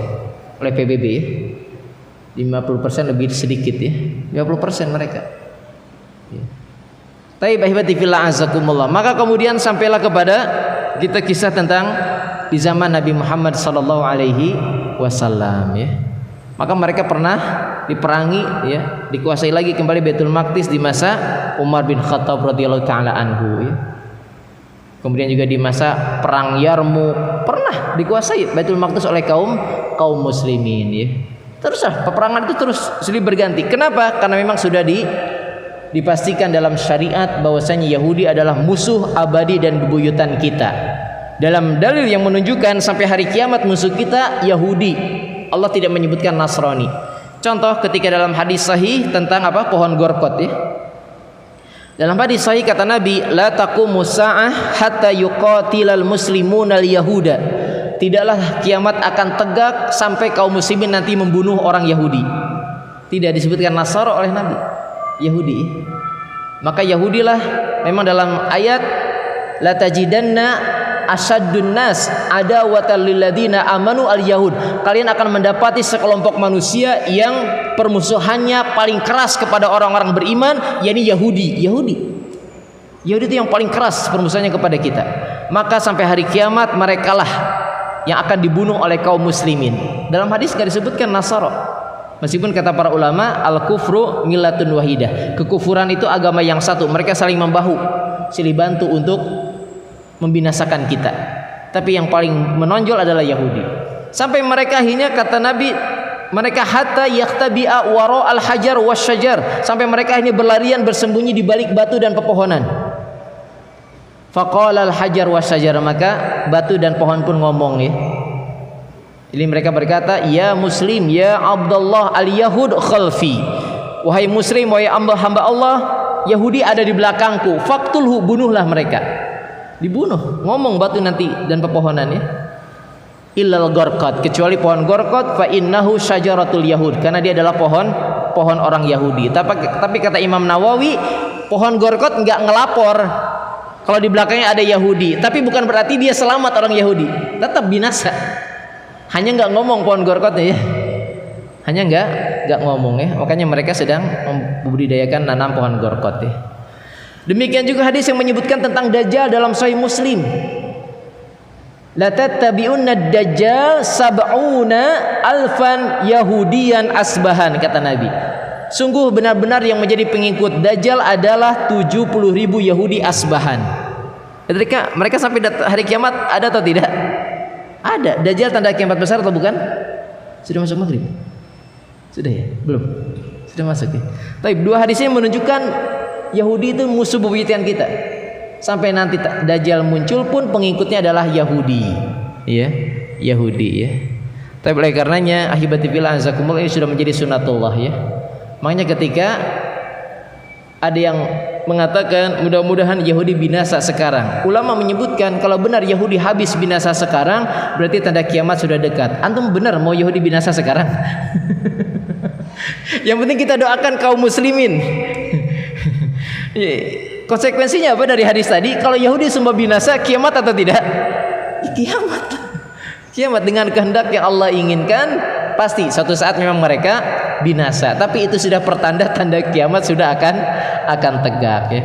oleh PBB ya. 50% lebih sedikit ya. 50% mereka. Ya. Taib ahibati fillah azakumullah. Maka kemudian sampailah kepada kita kisah tentang di zaman Nabi Muhammad sallallahu alaihi wasallam ya. Maka mereka pernah diperangi ya, dikuasai lagi kembali Baitul Maqdis di masa Umar bin Khattab radhiyallahu taala anhu ya. Kemudian juga di masa perang Yarmuk pernah dikuasai Baitul Maqdis oleh kaum muslimin ya. Teruslah peperangan itu terus silih berganti. Kenapa? Karena memang sudah dipastikan dalam syariat bahwasanya Yahudi adalah musuh abadi dan bebuyutan kita. Dalam dalil yang menunjukkan sampai hari kiamat musuh kita Yahudi. Allah tidak menyebutkan Nasrani. Contoh ketika dalam hadis sahih tentang apa? Pohon gorkot ya. Dalam hadis sahih kata Nabi, la taqumus sa'ah hatta yuqatilal muslimun al yahuda. Tidaklah kiamat akan tegak sampai kaum muslimin nanti membunuh orang Yahudi. Tidak disebutkan Nasara oleh Nabi, Yahudi. Maka Yahudilah memang dalam ayat la tajidanna asaddun nas adawatan lil ladina amanu al yahud. Kalian akan mendapati sekelompok manusia yang permusuhannya paling keras kepada orang-orang beriman, yakni Yahudi itu yang paling keras permusuhannya kepada kita. Maka sampai hari kiamat merekalah yang akan dibunuh oleh kaum muslimin. Dalam hadis enggak disebutkan Nasara. Meskipun kata para ulama al-kufru millatun wahidah. Kekufuran itu agama yang satu, mereka saling membahu, silih bantu untuk membinasakan kita. Tapi yang paling menonjol adalah Yahudi. Sampai mereka akhirnya kata Nabi, mereka hatta yaktabi'a wara al-hajar wasyajar, sampai mereka akhirnya berlarian bersembunyi di balik batu dan pepohonan. Faqala al-hajar wasyajar, maka batu dan pohon pun ngomong ya. Jadi mereka berkata, ya Muslim, ya Abdullah, al-Yahud khalfi. Wahai Muslim, wahai hamba Allah, Yahudi ada di belakangku. Faqtulhu, bunuhlah mereka. Dibunuh, ngomong batu nanti dan pepohonan ya. Illal gorqat, kecuali pohon gorqat, fa innahu syajaratul Yahud, karena dia adalah pohon orang Yahudi. Tapi kata Imam Nawawi, pohon gorqat enggak ngelapor kalau di belakangnya ada Yahudi, tapi bukan berarti dia selamat orang Yahudi, tetap binasa. Hanya enggak ngomong pohon gorqatnya ya. Hanya enggak ngomong ya. Makanya mereka sedang membudidayakan nanam pohon gorqat ya. Demikian juga hadis yang menyebutkan tentang Dajjal dalam Sahih Muslim. La tattabi'unna Dajjal sab'una alfan Yahudiyan asbahan, kata Nabi. Sungguh benar-benar yang menjadi pengikut Dajjal adalah 70.000 Yahudi asbahan. Ketika mereka sampai hari kiamat ada atau tidak? Ada. Dajjal tanda kiamat besar atau bukan? Sudah masuk maghrib? Sudah ya? Belum? Sudah masuk ya? Tapi dua hadis ini menunjukkan Yahudi itu musuh bebuyutan kita. Sampai nanti Dajjal muncul pun pengikutnya adalah Yahudi, ya, Yahudi ya. Tapi oleh karenanya ahibati fillah azakumullah, ini sudah menjadi sunatullah ya. Makanya ketika ada yang mengatakan mudah-mudahan Yahudi binasa sekarang, ulama menyebutkan kalau benar Yahudi habis binasa sekarang, berarti tanda kiamat sudah dekat. Antum benar mau Yahudi binasa sekarang? Yang penting kita doakan kaum muslimin. Konsekuensinya apa dari hadis tadi? Kalau Yahudi semua binasa, kiamat atau tidak? Kiamat. Kiamat dengan kehendak yang Allah inginkan, pasti suatu saat memang mereka binasa. Tapi itu sudah pertanda tanda kiamat sudah akan tegak ya.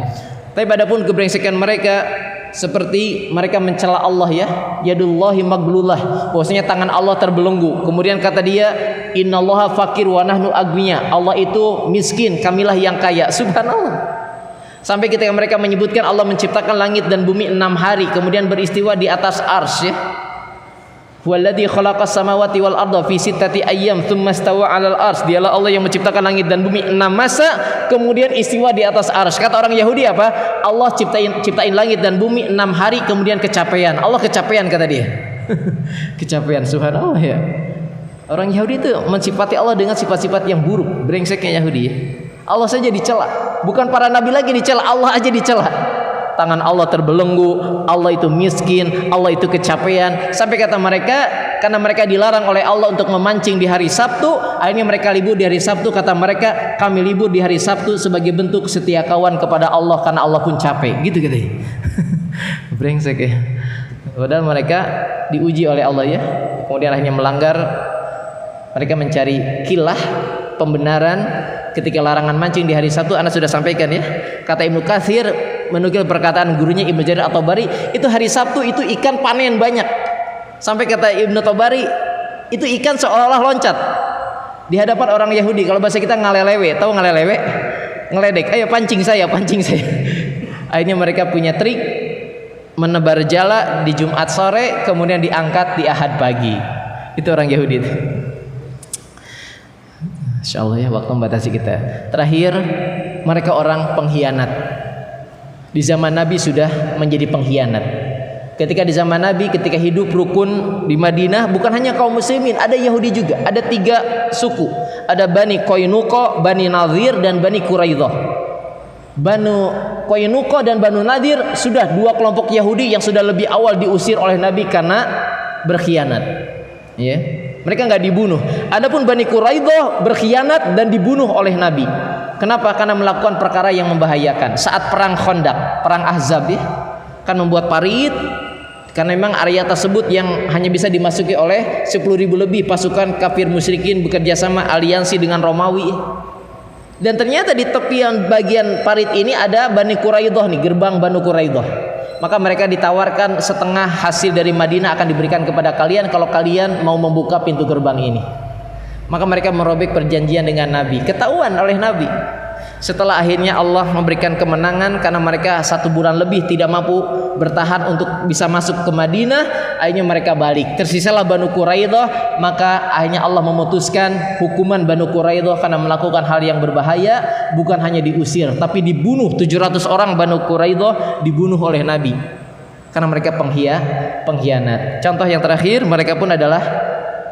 Tapi adapun kebrengsekan mereka, seperti mereka mencela Allah ya, yadullahi maglullah, bahwasanya tangan Allah terbelenggu. Kemudian kata dia, innallaha fakir wa nahnu agniya, Allah itu miskin, kamilah yang kaya. Subhanallah. Sampai ketika mereka menyebutkan Allah menciptakan langit dan bumi 6 hari, kemudian beristiwa di atas arsy ya. Walladzi khalaqas samawati wal arda fi sittati ayyam tsumma stawa 'alal arsy. Dialah Allah yang menciptakan langit dan bumi 6 masa, kemudian istiwa di atas arsy. Kata orang Yahudi apa? Allah ciptain langit dan bumi 6 hari, kemudian kecapean. Allah kecapean kata dia. Kecapean, subhanallah ya. Orang Yahudi itu mensifati Allah dengan sifat-sifat yang buruk, brengseknya Yahudi ya. Allah saja dicela, bukan para nabi lagi dicela, Allah aja dicela. Tangan Allah terbelenggu, Allah itu miskin, Allah itu kecapean. Sampai kata mereka, karena mereka dilarang oleh Allah untuk memancing di hari Sabtu, akhirnya mereka libur di hari Sabtu. Kata mereka, kami libur di hari Sabtu sebagai bentuk setia kawan kepada Allah, karena Allah pun capek. Gitu gitu. Brengsek ya. Padahal mereka diuji oleh Allah ya. Kemudian akhirnya melanggar. Mereka mencari kilah pembenaran ketika larangan mancing di hari Sabtu. Anda sudah sampaikan ya. Kata Ibnu Katsir menukil perkataan gurunya Ibnu Jarir At-Tabari, itu hari Sabtu itu ikan panen banyak. Sampai kata Ibnu Tabari, itu ikan seolah-olah loncat di hadapan orang Yahudi. Kalau bahasa kita ngalelewe, tahu ngalelewe? Ngeledek. Ayo pancing saya, pancing saya. Akhirnya mereka punya trik menebar jala di Jumat sore, kemudian diangkat di Ahad pagi. Itu orang Yahudi itu. Insyaallah ya, waktu membatasi kita. Terakhir, mereka orang pengkhianat. Di zaman Nabi sudah menjadi pengkhianat. Ketika di zaman Nabi, ketika hidup rukun di Madinah, bukan hanya kaum muslimin, ada Yahudi juga. Ada 3 suku. Ada Bani Qainuqa, Bani Nadhir, dan Bani Quraidah. Banu Qainuqa dan Banu Nadhir sudah 2 kelompok Yahudi yang sudah lebih awal diusir oleh Nabi karena berkhianat. Ya. Mereka nggak dibunuh. Adapun Bani Quraidah berkhianat dan dibunuh oleh Nabi. Kenapa? Karena melakukan perkara yang membahayakan. Saat perang Khandaq, perang Ahzab ya, kan membuat parit. Karena memang area tersebut yang hanya bisa dimasuki oleh 10.000 lebih pasukan kafir musyrikin bekerja sama aliansi dengan Romawi. Dan ternyata di tepian bagian parit ini ada Bani Quraidah nih, gerbang Banu Quraidah. Maka mereka ditawarkan setengah hasil dari Madinah akan diberikan kepada kalian kalau kalian mau membuka pintu gerbang ini. Maka mereka merobek perjanjian dengan Nabi. Ketahuan oleh Nabi. Setelah akhirnya Allah memberikan kemenangan karena mereka 1 bulan lebih tidak mampu bertahan untuk bisa masuk ke Madinah, akhirnya mereka balik. Tersisalah Banu Quraidah, maka akhirnya Allah memutuskan hukuman Banu Quraidah karena melakukan hal yang berbahaya, bukan hanya diusir tapi dibunuh. 700 orang Banu Quraidah dibunuh oleh Nabi karena mereka pengkhianat. Contoh yang terakhir, mereka pun adalah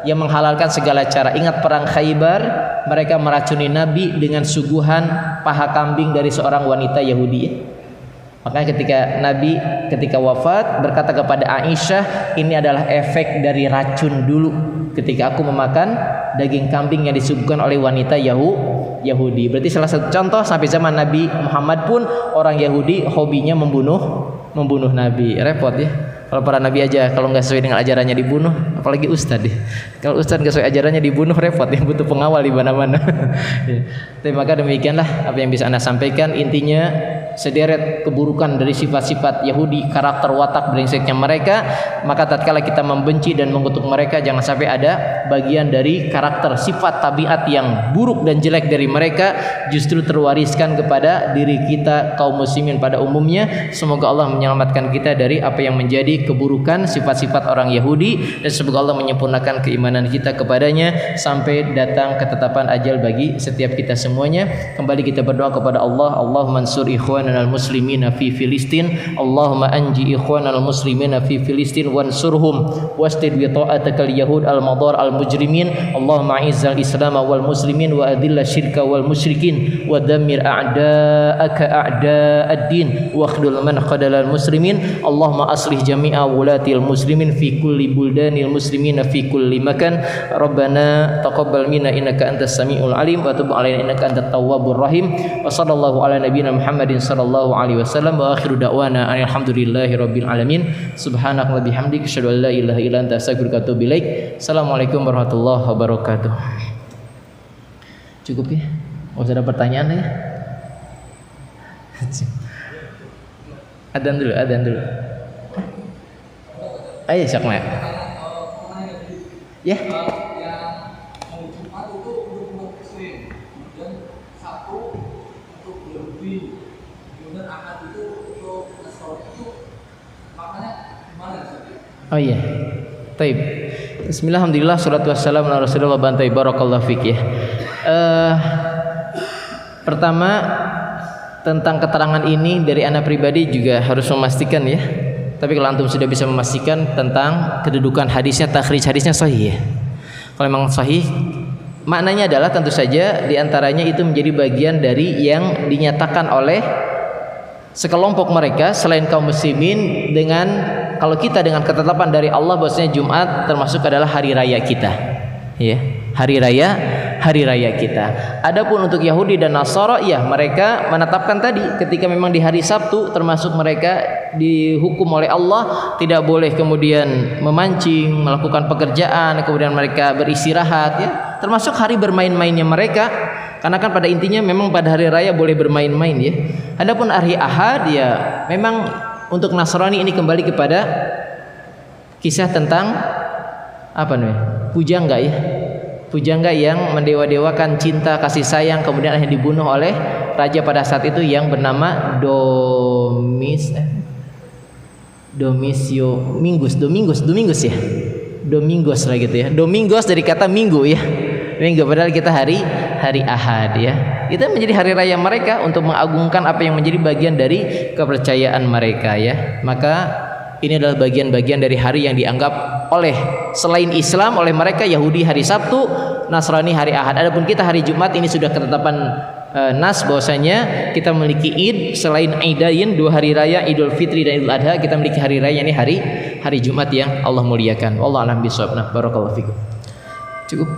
yang menghalalkan segala cara. Ingat perang Khaybar, mereka meracuni Nabi dengan suguhan paha kambing dari seorang wanita Yahudi. Makanya Nabi ketika wafat berkata kepada Aisyah, ini adalah efek dari racun dulu ketika aku memakan daging kambing yang disuguhkan oleh wanita Yahudi. Berarti salah satu contoh sampai zaman Nabi Muhammad pun orang Yahudi hobinya membunuh Nabi. Repot ya. Kalau para nabi aja kalau nggak sesuai dengan ajarannya dibunuh, apalagi ustadz ya. Kalau ustadz nggak sesuai ajarannya dibunuh, repot ya, butuh pengawal di mana-mana. Tapi maka demikianlah apa yang bisa Anda sampaikan. Intinya sederet keburukan dari sifat-sifat Yahudi, karakter watak brengseknya mereka. Maka tatkala kita membenci dan mengutuk mereka, jangan sampai ada bagian dari karakter sifat tabiat yang buruk dan jelek dari mereka justru terwariskan kepada diri kita kaum muslimin pada umumnya. Semoga Allah menyelamatkan kita dari apa yang menjadi keburukan sifat-sifat orang Yahudi, dan semoga Allah menyempurnakan keimanan kita kepadanya sampai datang ketetapan ajal bagi setiap kita semuanya. Kembali kita berdoa kepada Allah. Allahumma ansur ikhwanana al-muslimina fi Filistin, Allahumma anji ikhwanana al-muslimina fi Filistin wansurhum wastid bi ta'atakal yahud al-madar al-mujrimin. Allahumma izzal islam wal muslimin wa adilla syirka wal musyrikin wa dammir a'da'aka a'da'ad-din wa akhdul man khadalal muslimin. Allahumma aslih jami'a wulatil muslimin fi kulli buldanil muslimina fi kulli makan. Rabbana taqabbal minna innaka antas samiul alim wa tub alaina innaka antat tawwabur rahim. Wa sallallahu ala nabiyyina Muhammadin sallallahu alaihi wasallam wa akhiru da'wana alhamdulillahi rabbil alamin. Subhanaka wa bihamdika asyhadu an la ilaha illa anta astaghfiruka wa atubu ilaik. Assalamualaikum warahmatullahi wabarakatuh. Cukup ya? Enggak usah ada pertanyaan ya? Adzan dulu. Ayo Syakma. Ya. Oh iya. Taib. Bismillah, alhamdulillah, salatu wassalamu ala Rasulillah, bantai barakallahu fik ya. Pertama, tentang keterangan ini dari anak pribadi juga harus memastikan ya. Tapi kalau antum sudah bisa memastikan tentang kedudukan hadisnya, takhrij hadisnya sahih ya. Kalau memang sahih, maknanya adalah tentu saja diantaranya itu menjadi bagian dari yang dinyatakan oleh sekelompok mereka selain kaum muslimin dengan kalau kita dengan ketetapan dari Allah bahwasanya Jumat termasuk adalah hari raya kita. Ya, hari raya kita. Adapun untuk Yahudi dan Nasara, ya mereka menetapkan tadi ketika memang di hari Sabtu termasuk mereka dihukum oleh Allah tidak boleh kemudian memancing, melakukan pekerjaan, kemudian mereka beristirahat ya. Termasuk hari bermain-mainnya mereka. Karena kan pada intinya memang pada hari raya boleh bermain-main ya. Adapun hari Ahad ya memang untuk Nasrani ini kembali kepada kisah tentang apa namanya? Pujangga ya. Pujangga yang mendewa-dewakan cinta kasih sayang kemudian akhirnya dibunuh oleh raja pada saat itu yang bernama Domingus ya. Domingos lah gitu ya. Domingos dari kata minggu ya. Minggu padahal kita hari Ahad ya. Itu menjadi hari raya mereka untuk mengagungkan apa yang menjadi bagian dari kepercayaan mereka ya. Maka ini adalah bagian-bagian dari hari yang dianggap oleh selain Islam oleh mereka Yahudi hari Sabtu, Nasrani hari Ahad. Adapun kita hari Jumat ini sudah ketetapan nas bahwasanya kita memiliki Id selain Idain, 2 hari raya Idul Fitri dan Idul Adha, kita memiliki hari raya ini hari Jumat yang Allah muliakan. Wallahu a'lam bishawab. Barakallahu fikum. Cukup.